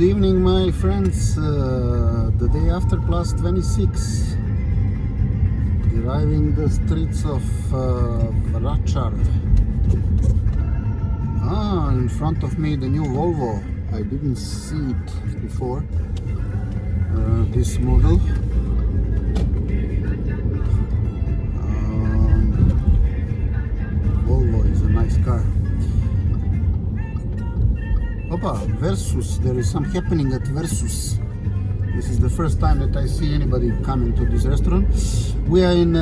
Good evening, my friends. The day after plus 26, driving the streets of Vračar. In front of me the new Volvo. I didn't see it before. This model. Volvo is a nice car. Opa, Versus, there is some happening at Versus. This is the first time that I see anybody coming to this restaurant. We are in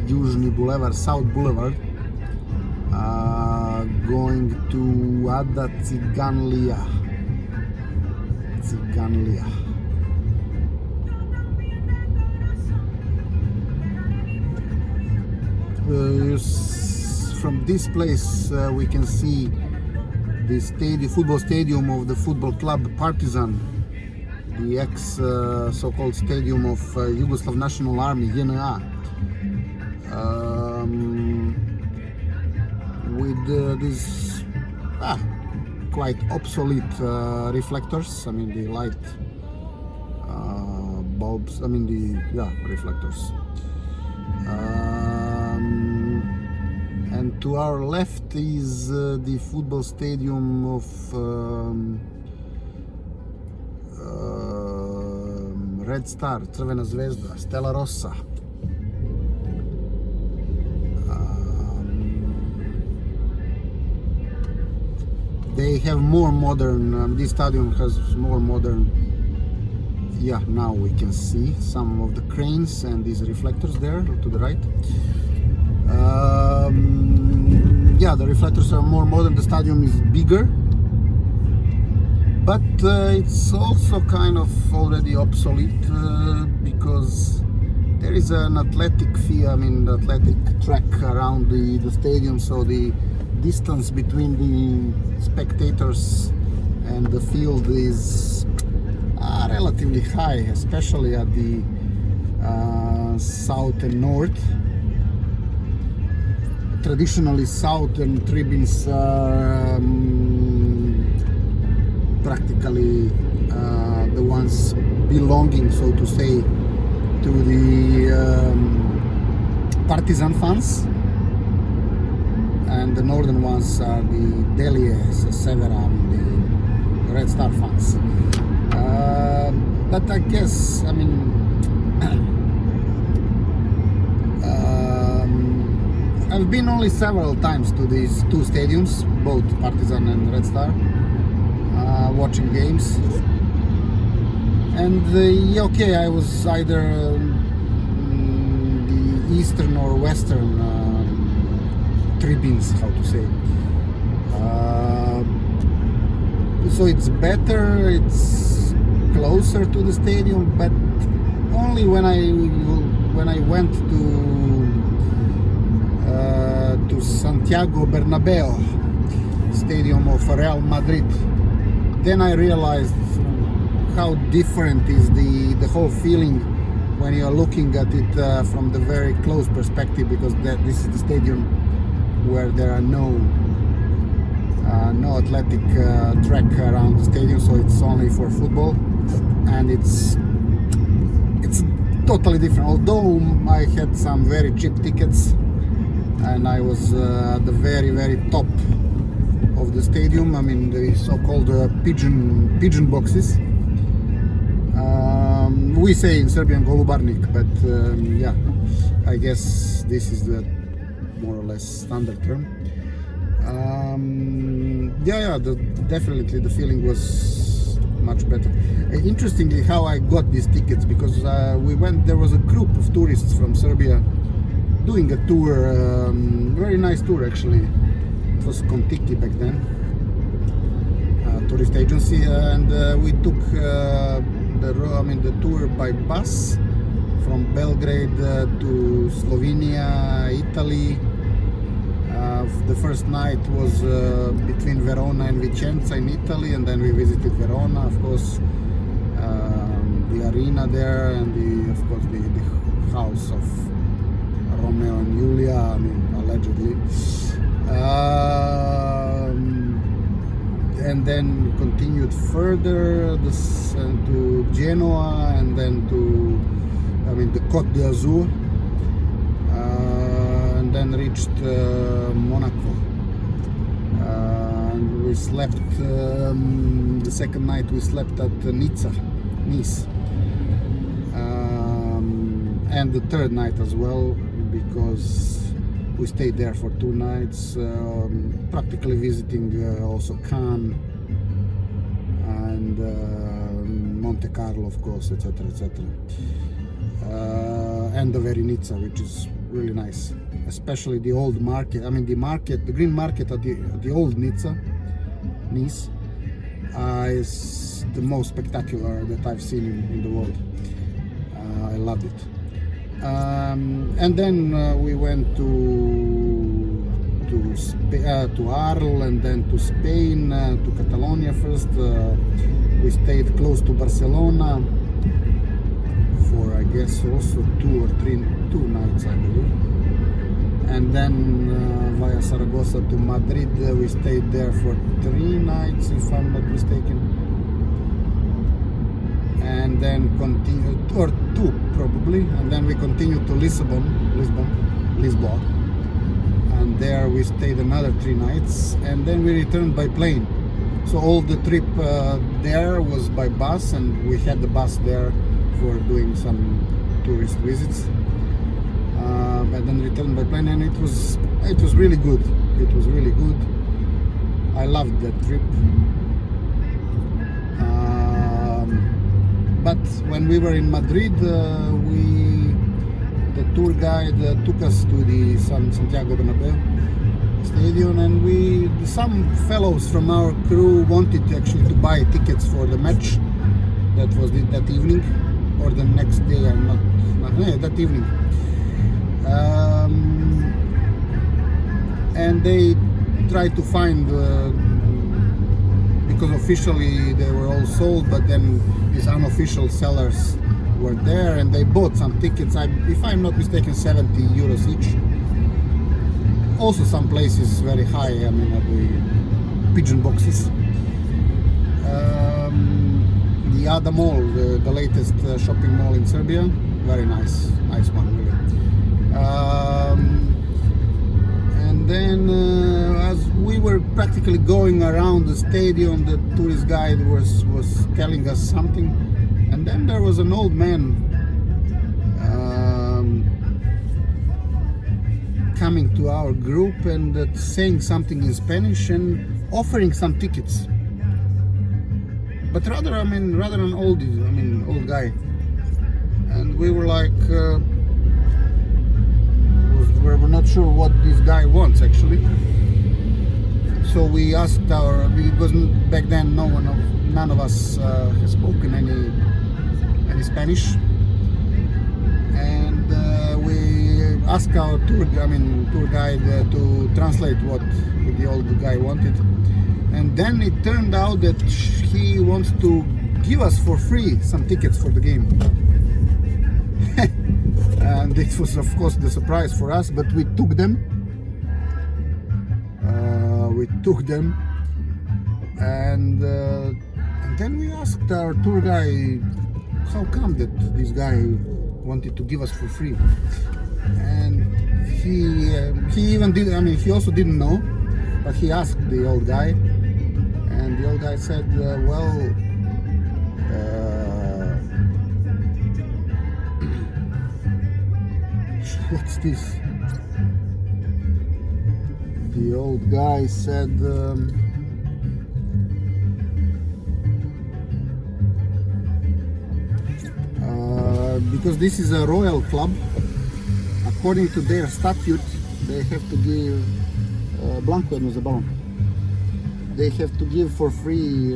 Južni Boulevard, South Boulevard, going to Ada Ciganlija. From this place we can see the football stadium of the football club Partizan, the ex so-called stadium of Yugoslav National Army, JNA, with these quite obsolete reflectors. I mean the light bulbs. I mean the reflectors. And to our left is the football stadium of Red Star, Crvena zvezda, Stella Rossa. They have more modern, this stadium has more modern, now we can see some of the cranes and these reflectors there to the right. The reflectors are more modern, the stadium is bigger, but it's also kind of already obsolete because there is an athletic track around the stadium, so the distance between the spectators and the field is relatively high, especially at the south and north. Traditionally, southern tribunes are practically the ones belonging, so to say, to the Partizan fans, and the northern ones are the Delies, Severa, the Red Star fans. But I guess, I've been only several times to these two stadiums, both Partizan and Red Star, watching games. And I was either the eastern or western tribunes, how to say. So it's better, it's closer to the stadium, but only when I went to Santiago Bernabeu, stadium of Real Madrid, then I realized how different is the whole feeling when you are looking at it from the very close perspective, because this is the stadium where there are no athletic track around the stadium, so it's only for football, and it's totally different. Although I had some very cheap tickets and I was at the very, very top of the stadium, the so-called pigeon boxes. We say in Serbian golubarnik, but I guess this is the more or less standard term. Definitely the feeling was much better. Interestingly, how I got these tickets, because there was a group of tourists from Serbia doing a tour, very nice tour actually. It was Kontiki back then, tourist agency, and we took the tour by bus from Belgrade to Slovenia, Italy. The first night was between Verona and Vicenza in Italy, and then we visited Verona, of course, the arena there, and the house of Romeo and Julia, allegedly. and then continued further to Genoa, and then to the Côte d'Azur, and then reached Monaco. And we slept the second night. We slept at Nice, and the third night as well, because we stayed there for 2 nights, practically visiting also Cannes and Monte Carlo, of course, etc., etc. And the Verenica, which is really nice, especially the old market. The green market at the old Nice is the most spectacular that I've seen in the world. I loved it. And then we went to Arles, and then to Spain, to Catalonia first. We stayed close to Barcelona for, I guess, also 2 nights, I believe. And then via Zaragoza to Madrid. We stayed there for 3 nights, if I'm not mistaken. And then continued, or 2 probably, and then we continued to Lisbon, and there we stayed another 3 nights, and then we returned by plane. So all the trip there was by bus, and we had the bus there for doing some tourist visits, but then returned by plane, and it was really good. It was really good. I loved that trip. But when we were in Madrid, the tour guide took us to the Santiago Bernabeu stadium, and some fellows from our crew wanted actually to buy tickets for the match that was that evening, or the next day. That evening, and they tried to find. Because officially they were all sold, but then these unofficial sellers were there, and they bought some tickets. If I'm not mistaken, 70 euros each. Also, some places very high. At the pigeon boxes. The Ada Mall, the latest shopping mall in Serbia, very nice one, really. And then, as we were practically going around the stadium, the tourist guide was telling us something, and then there was an old man coming to our group and saying something in Spanish and offering some tickets. But rather an old guy, and we were like. We're not sure what this guy wants actually. So we asked because back then none of us has spoken any Spanish, and we asked our tour guide to translate what the old guy wanted, and then it turned out that he wants to give us for free some tickets for the game. And it was, of course, the surprise for us, but we took them. And then we asked our tour guide, how come that this guy wanted to give us for free? And he even did. He also didn't know, but he asked the old guy, and the old guy said, what's this? The old guy said, because this is a royal club, according to their statute, they have to give Blanco was the balon. They have to give for free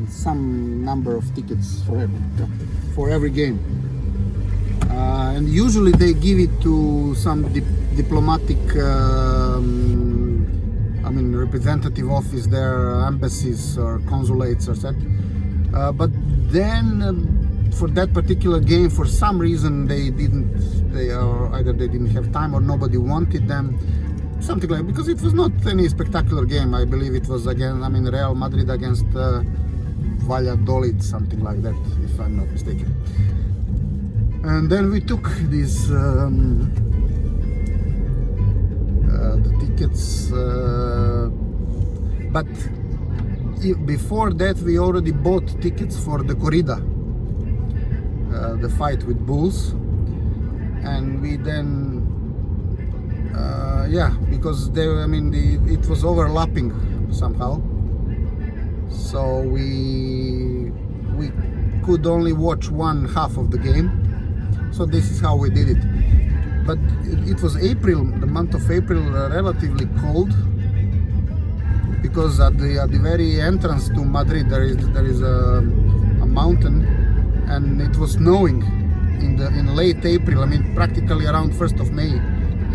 some number of tickets for every game. And usually they give it to some diplomatic, representative office there, embassies or consulates or that. But then for that particular game, for some reason either they didn't have time or nobody wanted them. something like, because it was not any spectacular game. I believe it was again, I mean, Real Madrid against Valladolid, something like that, if I'm not mistaken. And then we took these the tickets, but before that we already bought tickets for the corrida, the fight with bulls, and we then yeah, because there, I mean, it was overlapping somehow, so we could only watch one half of the game. So this is how we did it. But it was April, the month of April, relatively cold, because at the very entrance to Madrid there is a mountain, and it was snowing in late April. I mean, practically around 1st of May.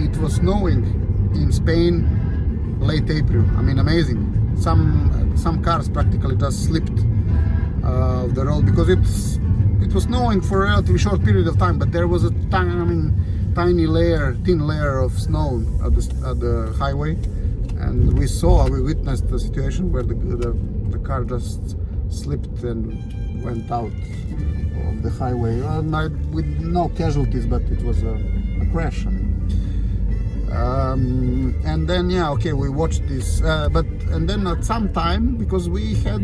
It was snowing in Spain late April. I mean, amazing. Some cars practically just slipped off the road because it was snowing for a relatively short period of time, but there was a thin layer of snow at the highway, and we witnessed the situation where the car just slipped and went out of the highway, with no casualties, but it was a crash. I mean. And then yeah, okay, we watched this, and then at some time, because we had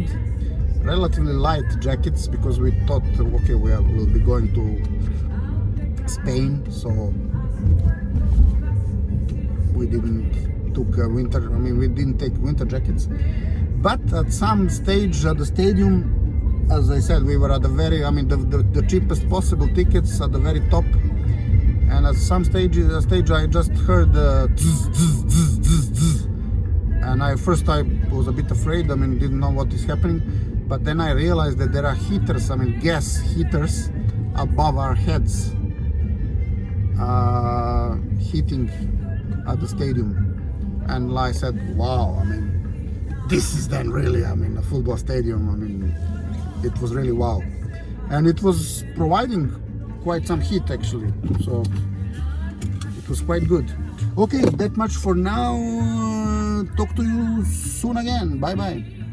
relatively light jackets, because we thought, okay, we'll be going to Spain, so we didn't take winter jackets. But at some stage at the stadium, as I said, we were at the very, I mean, the cheapest possible tickets at the very top. And at some stage I just heard zzz, zzz, zzz, zzz, zzz. And I was a bit afraid, I mean, didn't know what is happening. But then I realized that there are heaters, I mean, gas heaters above our heads, heating at the stadium. And I said, wow, I mean, this is then really, I mean, a football stadium. I mean, it was really wow. And it was providing quite some heat actually, so it was quite good. Okay, that much for now. Talk to you soon again. Bye bye.